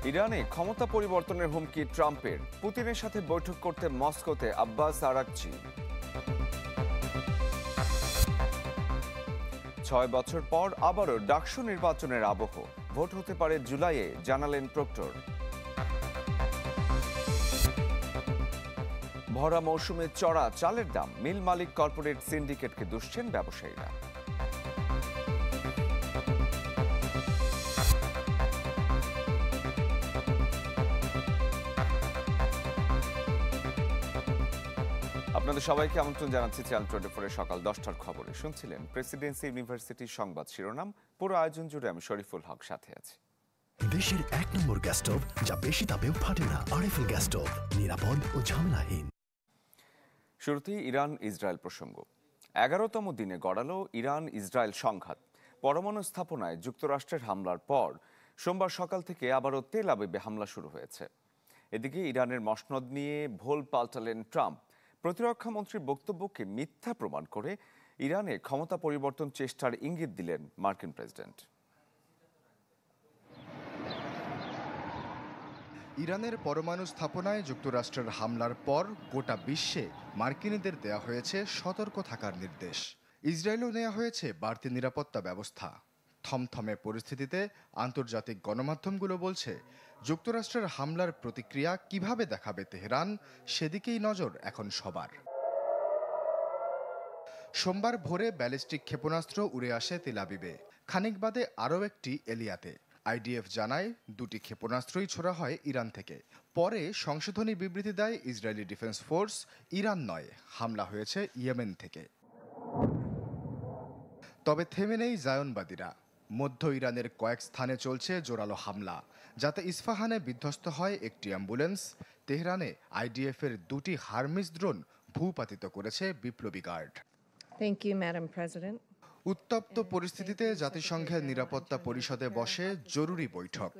ইরানে ক্ষমতা পরিবর্তনের হুমকি ট্রাম্পের, পুতিনের সাথে বৈঠক করতে মস্কোতে আব্বাস আরাকচি। ৬ বছর পর আবারও ডাকসু নির্বাচনের আবহ, ভোট হতে পারে জুলাইয়ে, জানালেন প্রক্টর। ভরা মৌসুমে চড়া চালের দাম, মিল মালিক কর্পোরেট সিন্ডিকেটকে দুষছেন ব্যবসায়ীরা। আপনাদের সবাইকে আমন্ত্রণ জানাচ্ছি চ্যানেল 24 সকাল 10টার খবরে। শুনছিলেন প্রেসিডেন্সি ইউনিভার্সিটির সংবাদ শিরোনাম। পুরো আয়োজন জুড়ে আমি শরীফুল হক সাথে আছি। দেশের 1 নম্বর গ্যাস স্টোভ যা বেশি তাপেও ফাটে না, আরএফএল গ্যাস স্টোভ, নিরাপদ ও ঝামেলাহীন। শুরুতেই ইরান ইসরায়েল প্রসঙ্গ। 11তম দিনে গড়ালো ইরান ইসরায়েল সংঘাত। পরমাণু স্থাপনায় যুক্তরাষ্ট্রের হামলার পর সোমবার সকাল থেকে আবারও তেল আবিবে হামলা শুরু হয়েছে। এদিকে ইরানের মসনদ নিয়ে ভোল পাল্টালেন ট্রাম্প। প্রতিরক্ষা মন্ত্রীর বক্তব্যকে মিথ্যা প্রমাণ করে ইরানে ক্ষমতা পরিবর্তন চেষ্টার ইঙ্গিত দিলেন মার্কিন প্রেসিডেন্ট। ইরানের পরমাণু স্থাপনায় যুক্তরাষ্ট্রের হামলার পর গোটা বিশ্বে মার্কিনীদের দেয়া হয়েছে সতর্ক থাকার নির্দেশ। ইসরায়েলও নেওয়া হয়েছে বাড়তি নিরাপত্তা ব্যবস্থা। থমথমে পরিস্থিতিতে আন্তর্জাতিক গণমাধ্যমগুলো বলছে, যুক্তরাষ্ট্রের হামলার প্রতিক্রিয়া কিভাবে দেখাবে তেহরান, সেদিকেই নজর এখন সবার। সোমবার ভোরে ব্যালিস্টিক ক্ষেপণাস্ত্র উড়ে আসে তেল আবিবে, খানিক বাদে আরও একটি এলিয়াতে। আইডিএফ জানায় 2টি ক্ষেপণাস্ত্রই ছোড়া হয় ইরান থেকে। পরে সংশোধনী বিবৃতি দেয় ইসরায়েলি ডিফেন্স ফোর্স, ইরান নয়, হামলা হয়েছে ইয়েমেন থেকে। তবে থেমে নেই জায়নবাদীরা। মধ্য ইরানের কয়েক স্থানে চলছে জোরালো হামলা, যাতে ইস্পাহানে বিধ্বস্ত হয় একটি অ্যাম্বুলেন্স। তেহরানে আইডিএফের 2টি হারমিস ড্রোন ভূপাতিত করেছে বিপ্লবী guard. Thank you, Madam President. উত্তপ্ত পরিস্থিতিতে জাতিসংঘের নিরাপত্তা পরিষদে বসে জরুরি বৈঠক,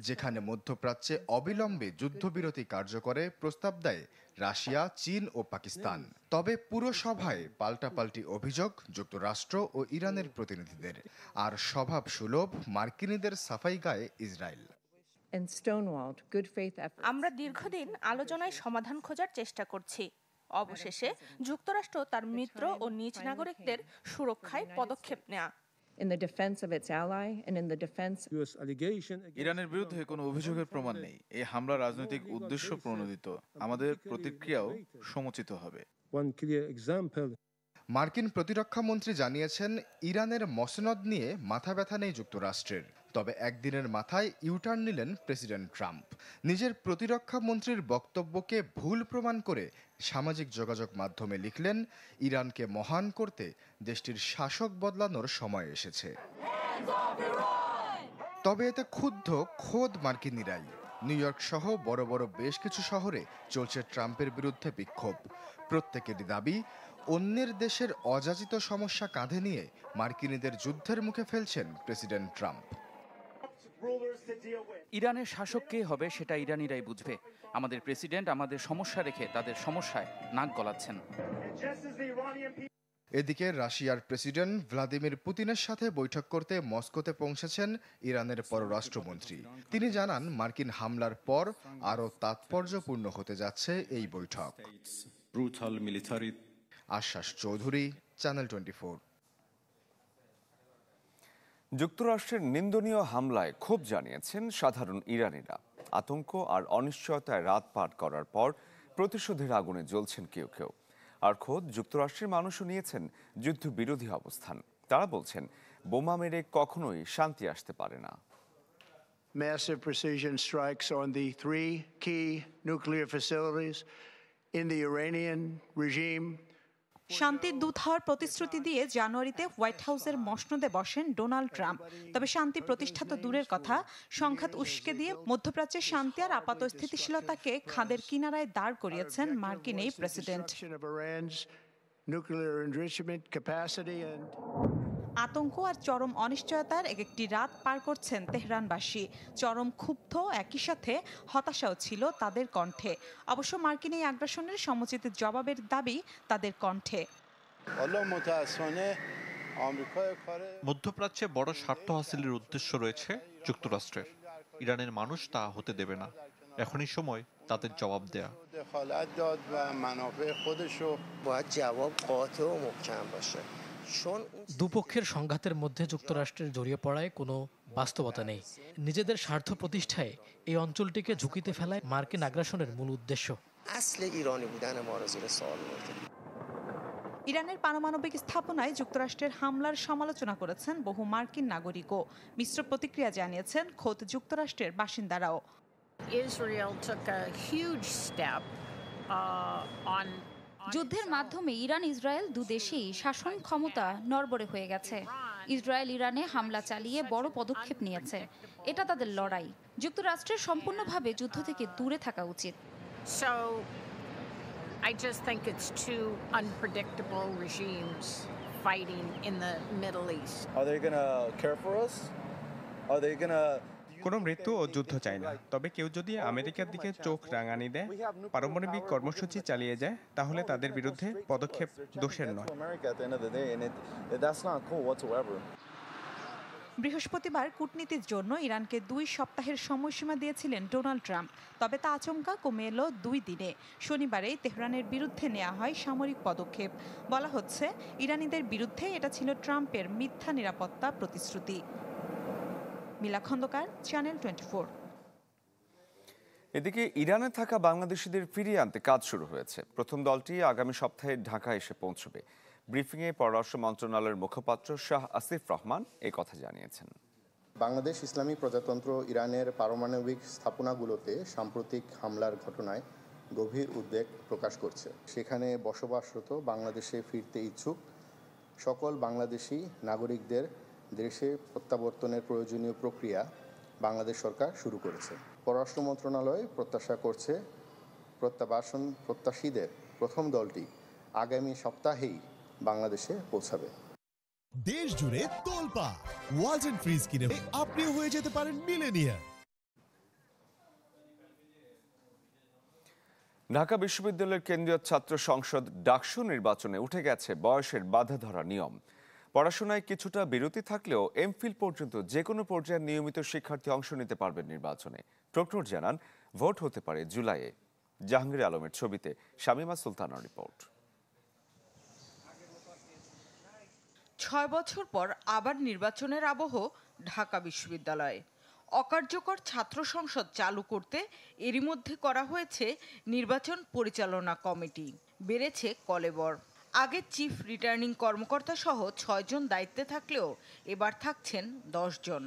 যেখানে মধ্যপ্রাচ্যে অবিলম্বে যুদ্ধবিরতি কার্যকরে প্রস্তাব দেয় রাশিয়া, চীন ও পাকিস্তান। তবে পুরো সভায় পাল্টাপাল্টি অভিযোগ যুক্তরাষ্ট্র ও ইরানের প্রতিনিধিদের, আর স্বভাবসুলভ মার্কিনীদের সাফাই গায়ে ইসরায়েল। আমরা দীর্ঘদিন আলোচনায় সমাধান খোঁজার চেষ্টা করছি। অবশেষে যুক্তরাষ্ট্র তার মিত্র ও নিজ নাগরিকদের সুরক্ষায় পদক্ষেপ নেয়া। ইরানের বিরুদ্ধে কোনো অভিযোগের প্রমাণ নেই। এই হামলা রাজনৈতিক উদ্দেশ্য প্রণোদিত। আমাদের প্রতিক্রিয়াও সমুচিত হবে। মার্কিন প্রতিরক্ষা মন্ত্রী জানিয়েছেন, ইরানের মসনদ নিয়ে মাথা ব্যথা নেই যুক্তরাষ্ট্রের। তবে একদিনের মাথায় ইউটার্ন নিলেন প্রেসিডেন্ট ট্রাম্প। নিজের প্রতিরক্ষা মন্ত্রীর বক্তব্যকে ভুল প্রমাণ করে সামাজিক যোগাযোগ মাধ্যমে লিখলেন, ইরানকে মহান করতে দেশটির শাসক বদলানোর সময় এসেছে। তবে এতে ক্ষুব্ধ খোদ মার্কিনীরাই। নিউ ইয়র্ক সহ বড় বড় বেশ কিছু শহরে চলছে ট্রাম্পের বিরুদ্ধে বিক্ষোভ। প্রত্যেকেরই দাবি, অন্যের দেশের অযাচিত সমস্যা কাঁধে নিয়ে মার্কিনীদের যুদ্ধের মুখে ফেলছেন প্রেসিডেন্ট ট্রাম্প। ইরানের শাসক কে হবে সেটা ইরানিরাই বুঝবে। আমাদের প্রেসিডেন্ট আমাদের সমস্যা রেখে তাদের সমস্যায় নাক গলাচ্ছেন। এদিকে রাশিয়ার প্রেসিডেন্ট ভ্লাদিমির পুতিনের সাথে বৈঠক করতে মস্কোতে পৌঁছেছেন ইরানের পররাষ্ট্রমন্ত্রী। তিনি জানান, মার্কিন হামলার পর আরও তাৎপর্যপূর্ণ হতে যাচ্ছে এই বৈঠক। আশ্বাস চৌধুরী, চ্যানেল 24। যুক্তরাষ্ট্রের নিন্দনীয় হামলায় ক্ষোভ জানিয়েছেন সাধারণ ইরানিরা। আতঙ্ক আর অনিশ্চয়তায় রাত পার করার পর প্রতিশোধের আগুনে জ্বলছেন কেউ কেউ। আর খোদ যুক্তরাষ্ট্রের মানুষও নিয়েছেন যুদ্ধবিরোধী অবস্থান। তারা বলছেন, বোমা মেরে কখনোই শান্তি আসতে পারে না। Massive precision strikes on the 3 key nuclear facilities in the Iranian regime. শান্তির দূত হওয়ার প্রতিশ্রুতি দিয়ে জানুয়ারিতে হোয়াইট হাউসের মসনদে বসেন ডোনাল্ড ট্রাম্প। তবে শান্তি প্রতিষ্ঠা তো দূরের কথা, সংঘাত উস্কে দিয়ে মধ্যপ্রাচ্যের শান্তি আর আপাত স্থিতিশীলতাকে খাদের কিনারায় দাঁড় করিয়েছেন মার্কিন এই প্রেসিডেন্ট। আতঙ্ক আর চরম অনিশ্চয়তার একটি রাত পার করছেন তেহরানবাসী। চরম ক্ষুব্ধ, একই সাথে হতাশাও ছিল তাদের কণ্ঠে। অবশ্য মার্কিন এই আগ্রাসনের সমুচিত জবাবের দাবি তাদের কণ্ঠে। মধ্যপ্রাচ্যে বড় স্বার্থ হাসিলের উদ্দেশ্য রয়েছে যুক্তরাষ্ট্রের। ইরানের মানুষ তা হতে দেবে না। এখনই সময় তাদের জবাব দেয়া। দুপক্ষের সংঘাতের মধ্যে যুক্তরাষ্ট্রের জড়িয়ে পড়ায় কোনো বাস্তবতা নেই। নিজেদের স্বার্থ প্রতিষ্ঠায় এই অঞ্চলটিকে ঝুঁকিতে ফেলায় মার্কিন আগ্রাসনের মূল উদ্দেশ্য। ইরানের পারমাণবিক স্থাপনায় যুক্তরাষ্ট্রের হামলার সমালোচনা করেছেন বহু মার্কিন নাগরিকও। মিশ্র প্রতিক্রিয়া জানিয়েছেন খোদ যুক্তরাষ্ট্রের বাসিন্দারাও। যুদ্ধের মাধ্যমে ইরান ইসরায়েল দুদেশেই শাসন ক্ষমতা নড়বড়ে হয়ে গেছে। ইসরায়েল ইরানে হামলা চালিয়ে বড় পদক্ষেপ নিয়েছে। এটা তাদের লড়াই। যুক্তরাষ্ট্রের সম্পূর্ণভাবে যুদ্ধ থেকে দূরে থাকা উচিত। I just think it's two unpredictable regimes fighting in the Middle East. Are they going to care for us? Are they going to কোনো মৃত্যু ও যুদ্ধ চাই না, তবে কেউ যদি আমেরিকার দিকে চোখ রাঙানি দেয়, পারমাণবিক কর্মসূচি চালিয়ে যায়, তাহলে তাদের বিরুদ্ধে পদক্ষেপ দোষের নয়। বৃহস্পতিবার কূটনীতির জন্য ইরানকে 2 সপ্তাহের সময়সীমা দিয়েছিলেন ডোনাল্ড ট্রাম্প। তবে তা আচমকা কমে এলো 2 দিনে। শনিবারে তেহরানের বিরুদ্ধে নেওয়া হয় সামরিক পদক্ষেপ। বলা হচ্ছে ইরানিদের বিরুদ্ধে এটা ছিল ট্রাম্পের মিথ্যা নিরাপত্তা প্রতিশ্রুতি। মিলা খন্দকার, চ্যানেল 24। এদিকে ইরানে থাকা বাংলাদেশিদের ফিরিয়ে আনতে কাজ শুরু হয়েছে। প্রথম দলটি আগামী সপ্তাহে ঢাকা এসে পৌঁছবে। ব্রিফিংয়ে পররাষ্ট্র মন্ত্রণালয়ের মুখপাত্র শাহ আসিফ রহমান এই কথা জানিয়েছেন। বাংলাদেশ ইসলামী প্রজাতন্ত্র ইরানের পারমাণবিক স্থাপনাগুলোতে সাম্প্রতিক হামলার ঘটনায় গভীর উদ্বেগ প্রকাশ করছে। সেখানে বসবাসরত বাংলাদেশে ফিরতে ইচ্ছুক সকল বাংলাদেশি নাগরিকদের দেশে প্রত্যাবর্তনের প্রয়োজনীয় প্রক্রিয়া বাংলাদেশ সরকার শুরু করেছে। পররাষ্ট্র মন্ত্রণালয় প্রত্যাশা করছে প্রত্যাবাসন প্রত্যাশীদের প্রথম দলটি আগামী সপ্তাহেই বাংলাদেশে পৌঁছাবে। দেশ জুড়ে তোলপা ওয়ালটন ফ্রিজ কিনে আপনিও হয়ে যেতে পারেন মিলেনিয়ার। ঢাকা বিশ্ববিদ্যালয়ের কেন্দ্রীয় ছাত্র সংসদ ডাকসু নির্বাচনে উঠে গেছে বয়সের বাধা ধরা নিয়ম। পড়াশোনায় কিছুটা বিরতি থাকলেও এমফিল পর্যন্ত যে কোনো পর্যায়ের নিয়মিত শিক্ষার্থী অংশ নিতে পারবেন নির্বাচনে। প্রক্টর জানান, ভোট হতে পারে জুলাইয়ে। জাহাঙ্গীর আলমের ছবিতে শামীমা সুলতানার রিপোর্ট। 6 বছর পর আবার নির্বাচনের আবহ ঢাকা বিশ্ববিদ্যালয়ে। অকার্যকর ছাত্র সংসদ চালু করতে এরই মধ্যে করা হয়েছে নির্বাচন পরিচালনা কমিটি। বেড়েছে কলেবর। আগে চিফ রিটার্নিং কর্মকর্তা সহ 6 জন দায়িত্বে থাকলেও এবার থাকছেন 10 জন।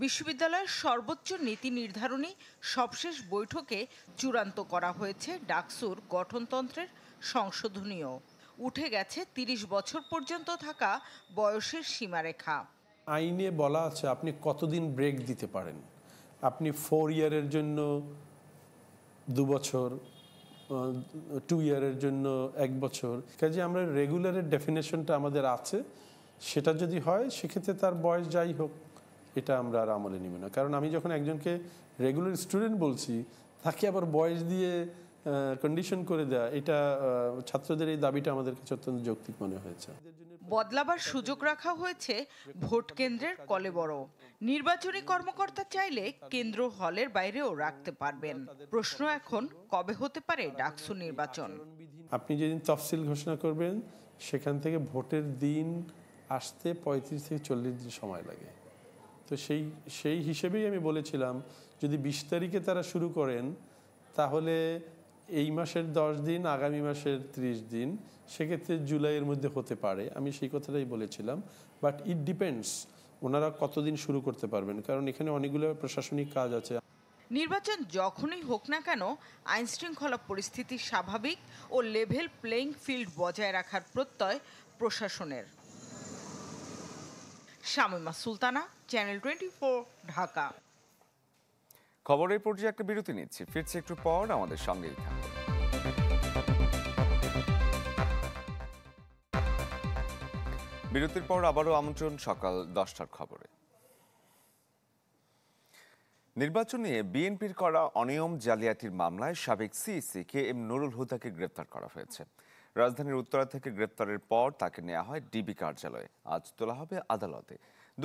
বিশ্ববিদ্যালয়ের সর্বোচ্চ নীতি নির্ধারণী সবশেষ বৈঠকে চূড়ান্ত করা হয়েছে ডাকসুর গঠনতন্ত্রের সংশোধনীও। উঠে গেছে 30 বছর পর্যন্ত থাকা বয়সের সীমারেখা। আইনে বলা আছে আপনি কতদিন ব্রেক দিতে পারেন। আপনি 4 ইয়ারের জন্য 2 বছর, 2 ইয়ারের জন্য 1 বছর। কাজে আমরা রেগুলারের ডেফিনেশনটা আমাদের আছে, সেটা যদি হয় সেক্ষেত্রে তার বয়স যাই হোক এটা আমরা আর আমলে নিব না। কারণ আমি যখন একজনকে রেগুলার স্টুডেন্ট বলছি, তাকে আবার বয়স দিয়ে কন্ডিশন করে দেয়া, এটা ছাত্রদের এই দাবিটা আমাদের কাছে অত্যন্ত যৌক্তিক মনে হয়েছে। বদলাবার সুযোগ রাখা হয়েছে ভোট কেন্দ্রের কলেবরও। নির্বাচনী কর্মকর্তা চাইলে কেন্দ্র হলের বাইরেও রাখতে পারবেন। প্রশ্ন এখন কবে হতে পারে ডাকসু নির্বাচন। আপনি যেদিন তফসিল ঘোষণা করবেন সেখান থেকে ভোটের দিন আসতে 35 থেকে 40 দিন সময় লাগে। তো সেই হিসেবেই আমি বলেছিলাম যদি 20 তারিখে তারা শুরু করেন তাহলে এই মাসের 10 দিন, আগামী মাসের 30 দিন, সেক্ষেত্রে জুলাইয়ের মধ্যে হতে পারে। আমি সেই কথাটাই বলেছিলাম। বাট ইট ডিপেন্ডস ওনারা কতদিন শুরু করতে পারবেন, কারণ এখানে অনেকগুলো প্রশাসনিক কাজ আছে। নির্বাচন যখনই হোক না কেন আইনশৃঙ্খলা পরিস্থিতি স্বাভাবিক ও লেভেল প্লেইং ফিল্ড বজায় রাখার প্রত্যয় প্রশাসনের। শামীমা সুলতানা, চ্যানেল 24, ঢাকা। খবরের পর্যায়ে একটা বিরতি নিচ্ছি, ফিরছি একটু পর, আমাদের সঙ্গেই থাকুন। বিরতির পর আবারও আমন্ত্রণ সকাল 10টার খবরে। নির্বাচন নিয়ে বিএনপির করা অনিয়ম জালিয়াতির মামলায় সাবেক সিইসি কে এম নুরুল হুদাকে গ্রেপ্তার করা হয়েছে। রাজধানীর উত্তরা থেকে গ্রেপ্তারের পর তাকে নেওয়া হয় ডিবি কার্যালয়ে। আজ তোলা হবে আদালতে।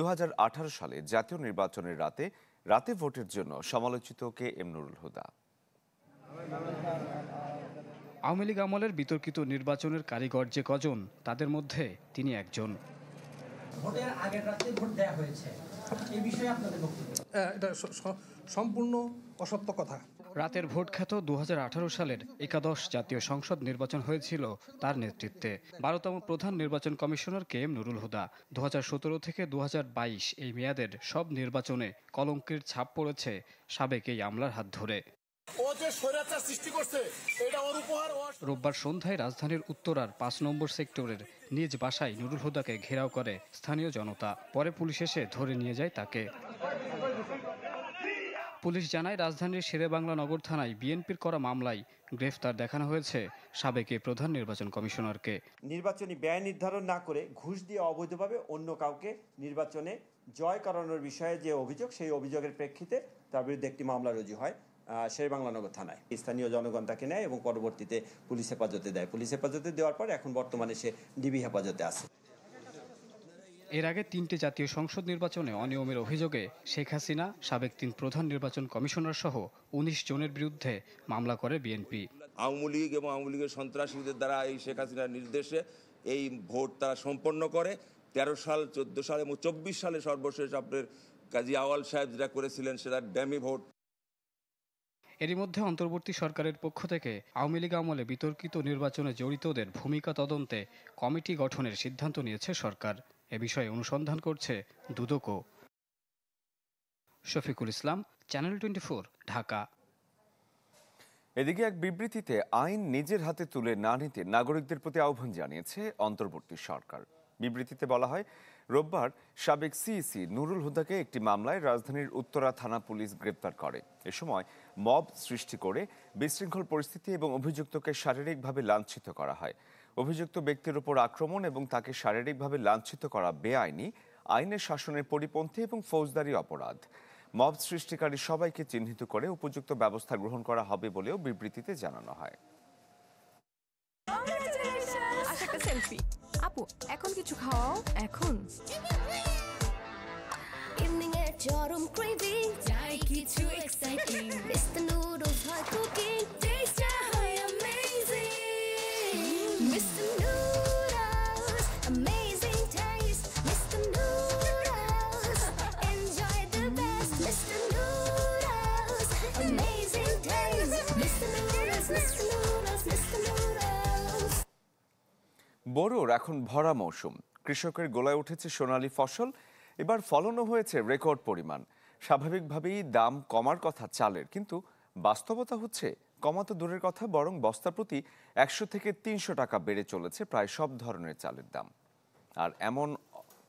2018 সালে জাতীয় নির্বাচনের রাতে ভোটের জন্য সমালোচিত কে এম নুরুল হুদা। আওয়ামী লীগ আমলের বিতর্কিত নির্বাচনের কারিগর যে কজন, তাদের মধ্যে তিনি একজন। ভোটের আগের রাতে ভোট দেয়া হয়েছে, এই বিষয়ে আপনাদের বক্তব্য? এটা সম্পূর্ণ অসত্য কথা। রাতের ভোট খ্যাত 2018 সালের 11 জাতীয় সংসদ নির্বাচন হয়েছিল তার নেতৃত্বে। 12তম প্রধান নির্বাচন commissioner K M Nurul Huda. 2017 থেকে 2022 এই মেয়াদের সব নির্বাচনে কলঙ্কের ছাপ পড়েছে সাবেক এই আমলার হাত ধরে। রোববার সন্ধ্যায় রাজধানীর উত্তরার 5 নম্বর সেক্টরের নিজ বাসায় নুরুল হুদাকে ঘেরাও করে স্থানীয় জনতা। পরে পুলিশ এসে ধরে নিয়ে যায় তাকে। পুলিশ জানায়, রাজধানীর শেরেবাংলা নগর থানায় বিএনপির করা মামলায় গ্রেফতার দেখানো হয়েছে সাবেক প্রধান নির্বাচন কমিশনারকে। নির্বাচনী ব্যয় নির্ধারণ না করে ঘুষ দিয়ে অবৈধভাবে অন্য কাউকে নির্বাচনে জয় করানোর বিষয়ে যে অভিযোগ, সেই অভিযোগের প্রেক্ষিতে তার বিরুদ্ধে একটি মামলা রুজু হয় শেরেবাংলা নগর থানায়। স্থানীয় জনগণ তাকে নেয় এবং পরবর্তীতে পুলিশ হেফাজতে দেয়। পুলিশ হেফাজতে দেওয়ার পর এখন বর্তমানে সে ডিবি হেফাজতে আছে। এর আগে 3টি জাতীয় সংসদ নির্বাচনে অনিয়মের অভিযোগে শেখ হাসিনা, সাবেক 3 প্রধান নির্বাচন কমিশনার সহ 19 জনের বিরুদ্ধে মামলা করে বিএনপি। আওয়ামী লীগ এবং আওয়ামী লীগের সন্ত্রাসীদের দ্বারা এই শেখ হাসিনার নির্দেশে এই ভোট তারা সম্পন্ন করে। 13 সাল, 14 সাল এবং 24 সালে সর্বশেষ আপনার কাজী আওয়াল সাহেব যেটা করেছিলেন সেটা ড্যামি ভোট। এরই মধ্যে অন্তর্বর্তী সরকারের পক্ষ থেকে আওয়ামী লীগ আমলে বিতর্কিত নির্বাচনে জড়িতদের ভূমিকা তদন্তে কমিটি গঠনের সিদ্ধান্ত নিয়েছে সরকার। এ বিষয়ে অনুসন্ধান করছে দুদকও। শফিকুল ইসলাম, চ্যানেল 24, ঢাকা। এদিকে এক বিবৃতিতে আইন নিজের হাতে তুলে না নিতে নাগরিকদের প্রতি আহ্বান জানিয়েছে অন্তর্বর্তী সরকার। বিবৃতিতে বলা হয়, রোববার সাবেক সিইসি নুরুল হুদাকে একটি মামলায় রাজধানীর উত্তরা থানা পুলিশ গ্রেপ্তার করে। এ সময় মব সৃষ্টি করে বিশৃঙ্খল পরিস্থিতি এবং অভিযুক্তকে শারীরিকভাবে লাঞ্ছিত করা হয়। অভিযুক্ত ব্যক্তির উপর আক্রমণ এবং তাকে শারীরিকভাবে লাঞ্ছিত করা বেআইনি, আইনের শাসনের পরিপন্থী এবং ফৌজদারি অপরাধ। মব সৃষ্টিকারী সবাইকে চিহ্নিত করে উপযুক্ত ব্যবস্থা গ্রহণ করা হবে বলেও বিবৃতিতে জানানো হয়। সেলফি আপু, এখন কিছু খাওয়াও। এখন ইভিনিং এর চরম ক্রেভিং, চাই কিছু exciting. Mister noodles hot cooking, taste হয় amazing. Mister noodles, amazing taste. Mister noodles, enjoy the best. Mister noodles, amazing taste. Mister noodles, mister noodles, mister noodles. বোরোর এখন ভরা মৌসুম, কৃষকের গোলায় উঠেছে সোনালী ফসল। এবার ফলনও হয়েছে রেকর্ড পরিমাণ। স্বাভাবিকভাবেই দাম কমার কথা চালের, কিন্তু বাস্তবতা হচ্ছে কমাতো দূরের কথা, বরং বস্তা প্রতি 100 থেকে 300 টাকা বেড়ে চলেছে প্রায় সব ধরনের চালের দাম। আর এমন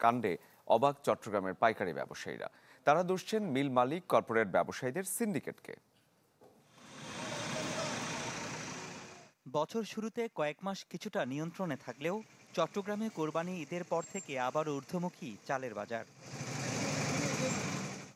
কাণ্ডে অবাক চট্টগ্রামের পাইকারি ব্যবসায়ীরা। তারা দুষছেন মিল মালিক, কর্পোরেট ব্যবসায়ীদের সিন্ডিকেটকে। বছর শুরুতে কয়েক মাস কিছুটা নিয়ন্ত্রণে থাকলেও চট্টগ্রামে কোরবানি ঈদের পর থেকে আবার ঊর্ধ্বমুখী চালের বাজার।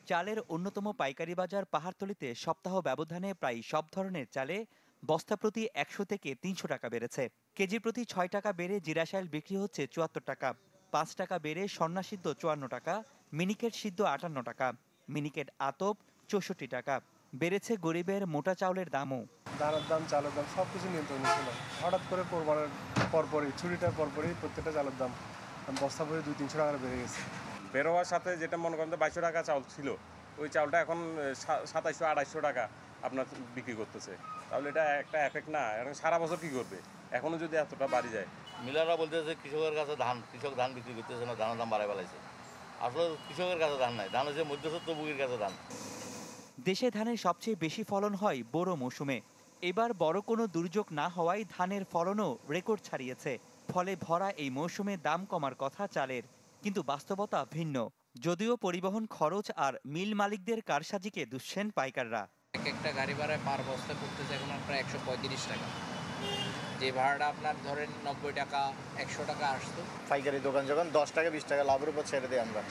চালের অন্যতম পাইকারি বাজার পাহাড়তলীতে সপ্তাহ ব্যবধানে প্রায় সব ধরনের চালে বস্তা প্রতি 100 থেকে 300 টাকা বেড়েছে। কেজি প্রতি 6 টাকা বেড়ে জিরাশাইল বিক্রি হচ্ছে 74 টাকা, 5 টাকা বেড়ে সন্না সিদ্ধ 54 টাকা, মিনিকেট সিদ্ধ 58 টাকা, মিনিকেট আতপ 64 টাকা। বেড়েছে গরিবের মোটা চাউলের দামও। ধানের দাম, চালের দাম সবকিছু নিয়ন্ত্রণে ছিল। হঠাৎ করে কোরবানের পরপরই, ছুটিটার পরপরই প্রত্যেকটা চালের দাম বস্তা প্রতি 200-300 টাকা বেড়ে গেছে। বেরোয়ার সাথে যেটা মনে করেন 2200 টাকা চাউল ছিল, ওই চাউলটা এখন 2700-2800 টাকা আপনার বিক্রি করতেছে। তাহলে এটা একটা এফেক্ট না? এখন সারা বছর কি করবে এখনো যদি এতটা বাড়ি যায়? মিলাররা বলতেছে কৃষকের কাছে ধান, কৃষক ধান বিক্রি করতেছে না, ধানের দাম বাড়ায় ফেলাইছে। আসলে কৃষকের কাছে ধান নাই, ধান হচ্ছে মধ্যস্বত্বভোগীর কাছে ধান। দেশে ধানের সবচেয়ে বেশি ফলন হয় বোরো মৌসুমে। এবার বড় কোনো দুর্যোগ না হওয়ায় ধানের ফলনও রেকর্ড ছাড়িয়েছে। ফলে ভরা এই মৌসুমে দাম কমার কথা চালের, কিন্তু বাস্তবতা ভিন্ন। যদিও পরিবহন খরচ আর মিল মালিকদের কারসাজিকে দুষছেন পাইকাররা। একটা গাড়ি ভাড়ায় পার বস্তা করতেছে এখন প্রায় 135 টাকা। যে ভাড়াটা আপনার ধরেন 90 টাকা 100 টাকা আসতো, পাইকারি দোকান যখন 10 টাকা 20 টাকা লাভের উপর ছেড়ে দিই আমরা,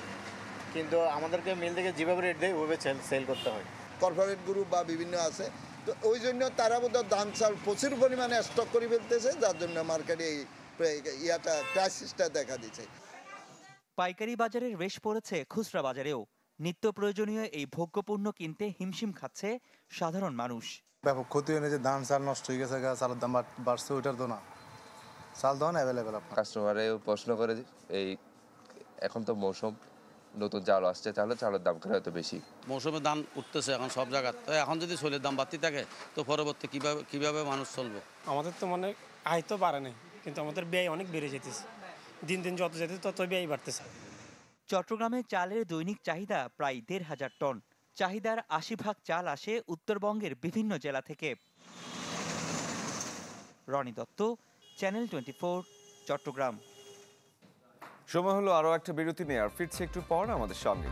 কিন্তু আমাদেরকে মিল থেকে যেভাবে রেট দেয় ওইভাবে সেল করতে হয়। কর্পোরেট গ্রুপ বা বিভিন্ন আছে, তো ওই জন্য তারা বোধহয় ধান চাল প্রচুর পরিমাণে স্টক করে ফেলতেছে, যার জন্য মার্কেটে এই ক্রাইসিসটা দেখা দিচ্ছে। পাইকারি বাজারের রেশ পড়েছে খুচরা বাজারেও। নিত্য প্রয়োজনীয় এই ভোগ্যপণ্য কিনতে হিমশিম খাচ্ছে সাধারণ মানুষ। ব্যাপক ক্ষতি হয়ে যে ধান চাল নষ্ট হয়ে গেছে, চালের দাম বাড়ছে, ওইটার তো না, চাল তো অ্যাভেলেবেল। কাস্টমারেও প্রশ্ন করে এই এখন তো মৌসুম, নতুন চাল আসছে, তাহলে চালের দাম করে হয়তো বেশি। মৌসুমে ধান উঠতেছে এখন সব জায়গায়, তো এখন যদি চালের দাম বাড়তি থাকে তো পরবর্তী কিভাবে মানুষ চলবে? আমাদের তো মানে আয় তো বাড়ে নাই, কিন্তু আমাদের ব্যয় অনেক বেড়ে যেতেছে, দিন দিন যত যেতে তত ব্যয় বাড়তেছে। চট্টগ্রামে চালের দৈনিক চাহিদা প্রায় ১,৫০০ টন। চাহিদার ৮০% চাল আসে উত্তরবঙ্গের বিভিন্ন জেলা থেকে। রনি দত্ত, চ্যানেল 24, চট্টগ্রাম। সময় হলো আরো একটা বিরতি নেওয়ার, ফিরছে একটু পর আমাদের সঙ্গে।